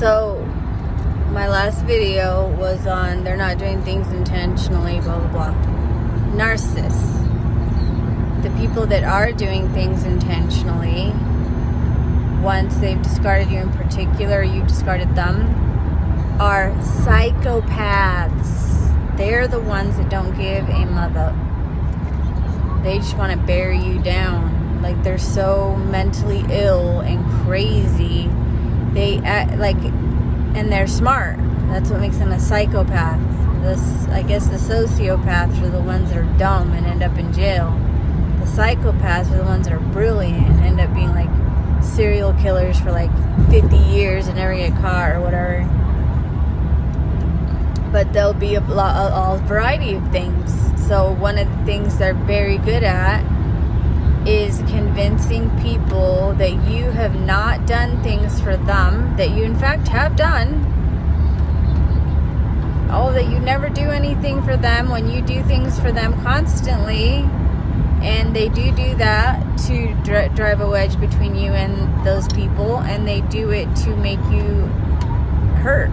So, my last video was on they're not doing things intentionally, blah, blah, blah. Narcissists. The people that are doing things intentionally, once they've discarded you in particular, you've discarded them, are psychopaths. They're the ones that don't give a mother. They just want to bear you down. Like, they're so mentally ill and crazy. They act like, and they're smart. That's what makes them a psychopath. I guess the sociopaths are the ones that are dumb and end up in jail. The psychopaths are the ones that are brilliant and end up being like serial killers for like 50 years and never get caught or whatever. But there'll be a variety of things. So one of the things they're very good at is convincing people that you have not done things for them that you in fact have done. Oh, that you never do anything for them when you do things for them constantly. And they do that to drive a wedge between you and those people. And they do it to make you hurt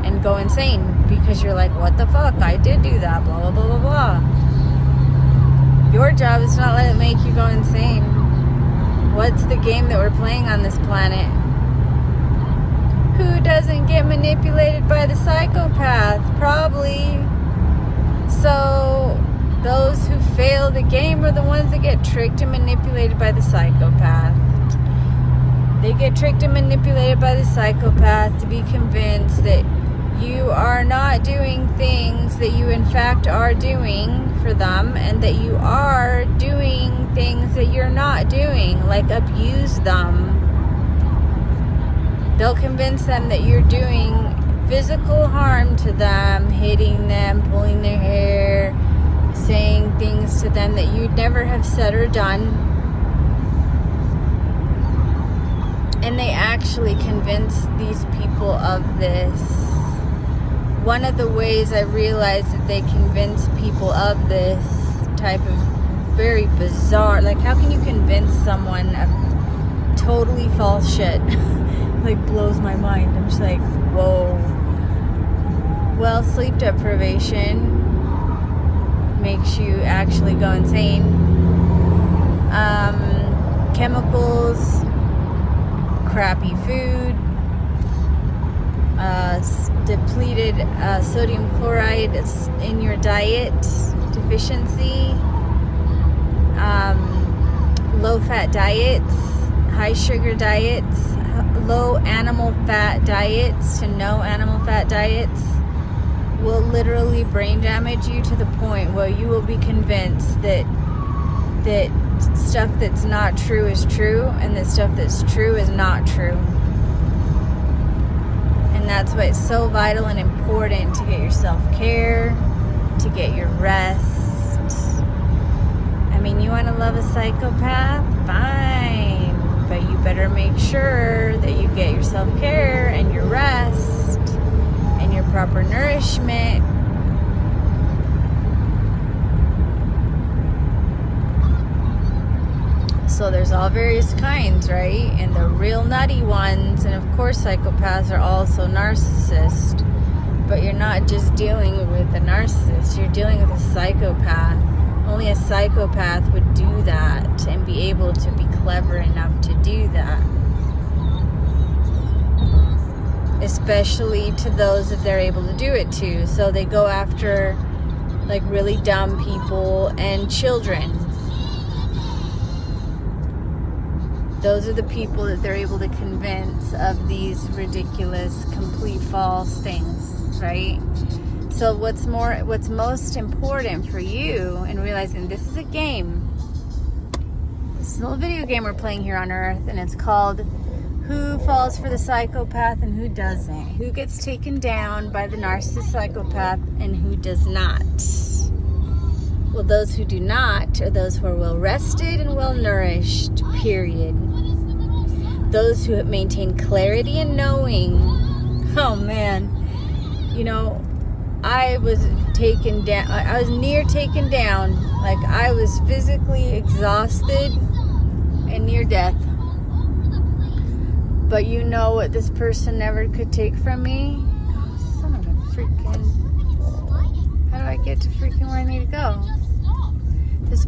and go insane. Because you're like, what the fuck? I did do that. Blah, blah, blah, blah, blah. Your job is to not let it make you go insane. What's the game that we're playing on this planet? Who doesn't get manipulated by the psychopath? Probably. So those who fail the game are the ones that get tricked and manipulated by the psychopath. They get tricked and manipulated by the psychopath to be convinced that you are not doing things that you in fact are doing for them, and that you are doing things that you're not doing, like abuse them. They'll convince them that you're doing physical harm to them, hitting them, pulling their hair, saying things to them that you'd never have said or done. And they actually convince these people of this. One of the ways I realized that they convince people of this type of very bizarre, like, how can you convince someone of totally false shit? Like, blows my mind. I'm just like, whoa. Well, sleep deprivation makes you actually go insane. Chemicals, crappy food, depleted sodium chloride in your diet, deficiency, low-fat diets, high sugar diets, low animal fat diets to no animal fat diets will literally brain damage you to the point where you will be convinced that stuff that's not true is true, and that stuff that's true is not true. And that's why it's so vital and important to get your self-care, to get your rest. I mean, you want to love a psychopath? Fine. But you better make sure that you get your self-care and your rest and your proper nourishment. So there's all various kinds, right? And the real nutty ones, and of course psychopaths are also narcissists. But you're not just dealing with a narcissist, you're dealing with a psychopath. Only a psychopath would do that and be able to be clever enough to do that. Especially to those that they're able to do it to. So they go after like really dumb people and children. Those are the people that they're able to convince of these ridiculous, complete false things, right? So what's most important for you in realizing this is a game. This is a little video game we're playing here on Earth, and it's called Who Falls for the Psychopath and Who Doesn't? Who gets taken down by the narcissist psychopath and who does not? Well, those who do not are those who are well rested and well nourished, period. Those who maintain clarity and knowing. Oh man, you know, I was taken down. I was near taken down. Like, I was physically exhausted and near death. But you know what this person never could take from me? Oh, son of a freaking... How do I get to freaking where I need to go?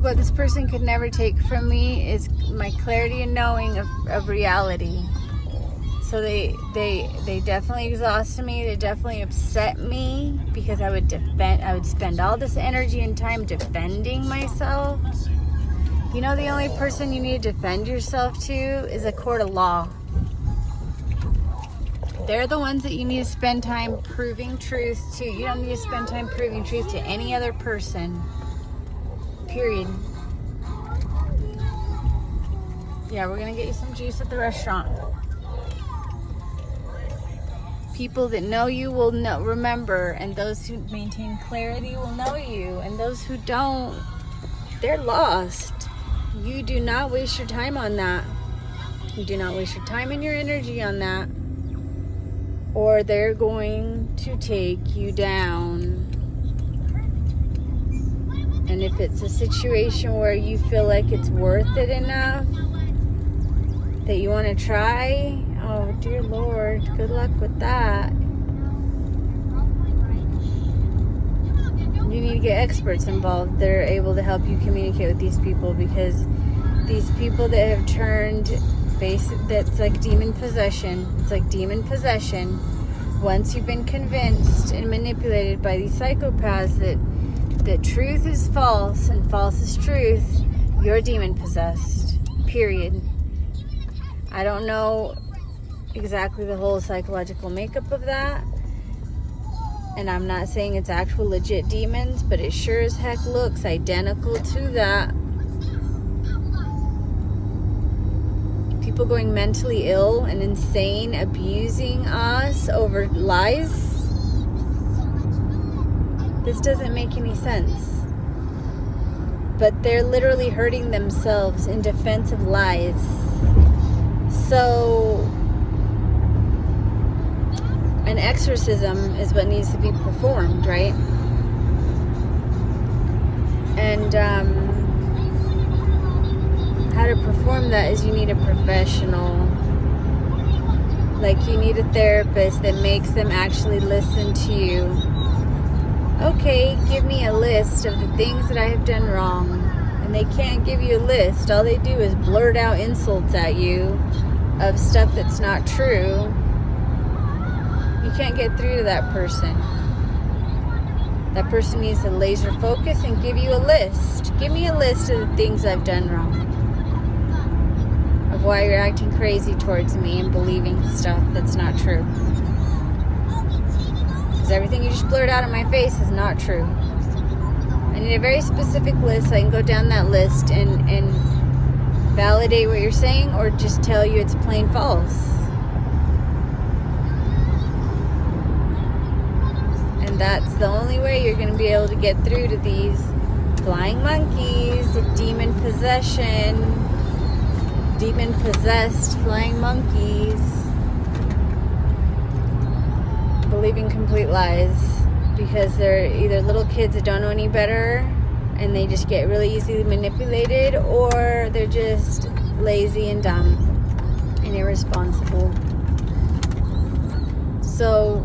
What this person could never take from me is my clarity and knowing of reality. So they definitely exhausted me. They definitely upset me because I would spend all this energy and time defending myself. You know, the only person you need to defend yourself to is a court of law. They're the ones that you need to spend time proving truth to. You don't need to spend time proving truth to any other person. Period. Yeah, we're going to get you some juice at the restaurant. People that know you will remember, and those who maintain clarity will know you, and those who don't, they're lost. You do not waste your time on that. You do not waste your time and your energy on that, or they're going to take you down. And if it's a situation where you feel like it's worth it enough that you want to try, oh dear Lord, good luck with that. You need to get experts involved. They're able to help you communicate with these people, because these people that have turned that's like demon possession. It's like demon possession. Once you've been convinced and manipulated by these psychopaths that truth is false and false is truth, you're demon possessed. Period. I don't know exactly the whole psychological makeup of that, and I'm not saying it's actual legit demons, but it sure as heck looks identical to that. People going mentally ill and insane, abusing us over lies. This doesn't make any sense. But they're literally hurting themselves in defense of lies. So an exorcism is what needs to be performed, right? And how to perform that is you need a professional. Like, you need a therapist that makes them actually listen to you. Okay, give me a list of the things that I have done wrong. And they can't give you a list. All they do is blurt out insults at you of stuff that's not true. You can't get through to that person. That person needs to laser focus and give you a list. Give me a list of the things I've done wrong. Of why you're acting crazy towards me and believing stuff that's not true. Because everything you just blurt out in my face is not true. I need a very specific list so I can go down that list and validate what you're saying, or just tell you it's plain false. And that's the only way you're going to be able to get through to these flying monkeys of demon possession, demon possessed flying monkeys, believing complete lies, because they're either little kids that don't know any better and they just get really easily manipulated, or they're just lazy and dumb and irresponsible. So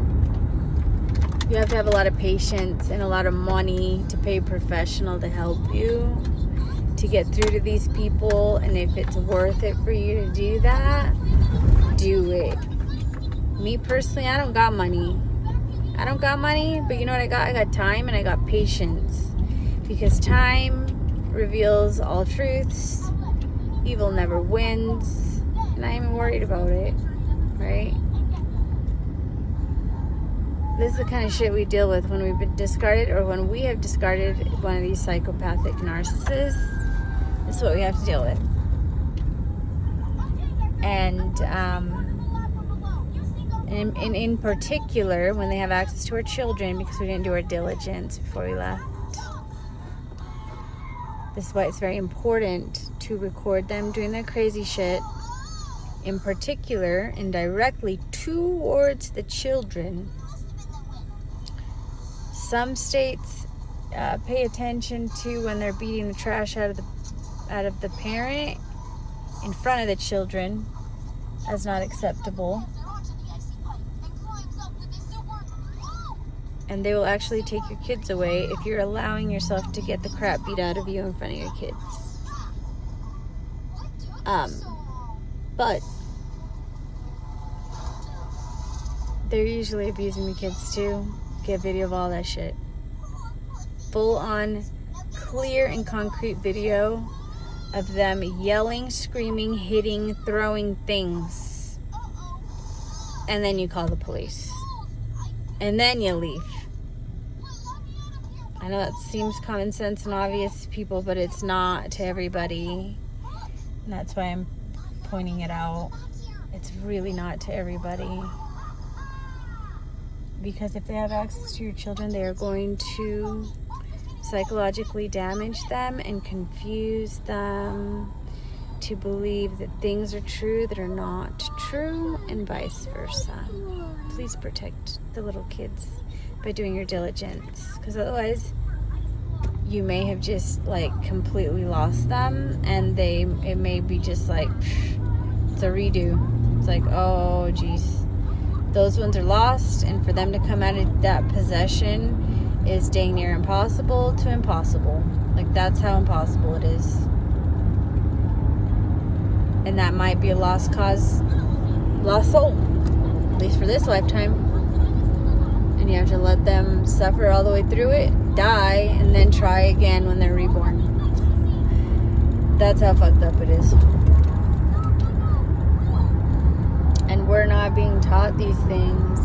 you have to have a lot of patience and a lot of money to pay a professional to help you to get through to these people. And if it's worth it for you to do that, do it. Me personally, I don't got money. But you know what I got? I got time and I got patience. Because time reveals all truths. Evil never wins. And I ain't even worried about it. Right? This is the kind of shit we deal with when we've been discarded, or when we have discarded one of these psychopathic narcissists. This is what we have to deal with. And in particular, when they have access to our children, because we didn't do our diligence before we left. This is why it's very important to record them doing their crazy shit, in particular, indirectly towards the children. Some states pay attention to when they're beating the trash out of the parent in front of the children. as not acceptable. And they will actually take your kids away if you're allowing yourself to get the crap beat out of you in front of your kids. But they're usually abusing the kids too. Get video of all that shit. Full on, clear and concrete video of them yelling, screaming, hitting, throwing things. And then you call the police. And then you leave. I know that seems common sense and obvious to people, but it's not to everybody. And that's why I'm pointing it out. It's really not to everybody. Because if they have access to your children, they are going to psychologically damage them and confuse them to believe that things are true that are not true, and vice versa. Please protect the little kids by doing your diligence, because otherwise you may have just like completely lost them, and it may be just like it's a redo. It's like, oh geez, those ones are lost, and for them to come out of that possession is dang near impossible to impossible. Like, that's how impossible it is. And that might be a lost cause, lost soul, at least for this lifetime. And you have to let them suffer all the way through it, die, and then try again when they're reborn. That's how fucked up it is. And we're not being taught these things.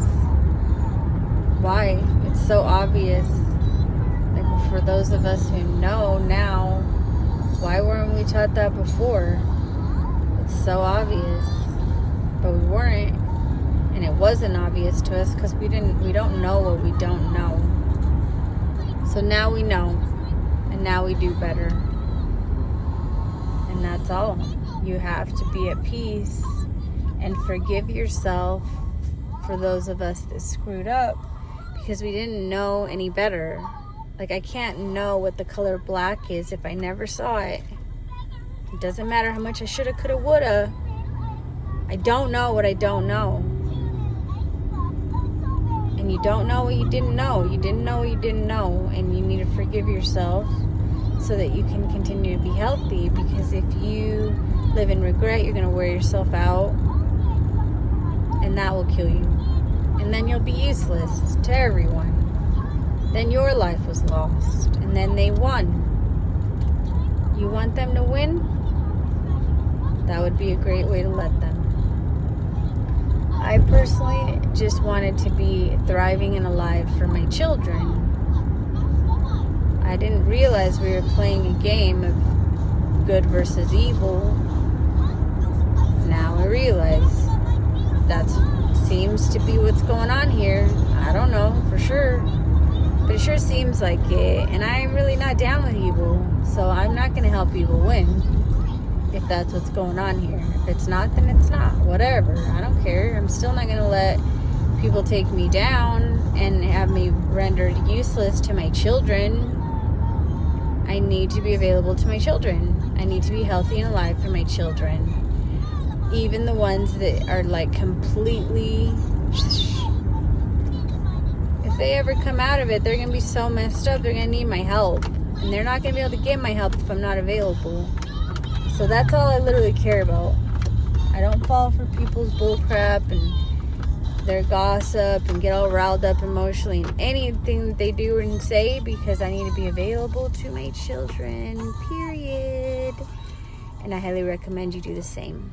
Why? It's so obvious. Like, for those of us who know now, why weren't we taught that before? It's so obvious. But we weren't. And it wasn't obvious to us because we don't know what we don't know. So now we know. And now we do better. And that's all. You have to be at peace and forgive yourself for those of us that screwed up because we didn't know any better. Like, I can't know what the color black is if I never saw it. It doesn't matter how much I shoulda, coulda, woulda. I don't know what I don't know. And you don't know what you didn't know. You didn't know what you didn't know. And you need to forgive yourself so that you can continue to be healthy. Because if you live in regret, you're going to wear yourself out. And that will kill you. And then you'll be useless to everyone. Then your life was lost. And then they won. You want them to win? That would be a great way to let them. I personally just wanted to be thriving and alive for my children. I didn't realize we were playing a game of good versus evil. Now I realize that seems to be what's going on here. I don't know for sure, but it sure seems like it. And I'm really not down with evil, so I'm not going to help evil win if that's what's going on here. If it's not, then it's not. Whatever. I don't care. I'm still not going to let people take me down and have me rendered useless to my children. I need to be available to my children. I need to be healthy and alive for my children. Even the ones that are like completely... If they ever come out of it, they're going to be so messed up, they're going to need my help. And they're not going to be able to get my help if I'm not available. So that's all I literally care about. I don't fall for people's bullcrap and their gossip and get all riled up emotionally in anything that they do and say, because I need to be available to my children, period. And I highly recommend you do the same.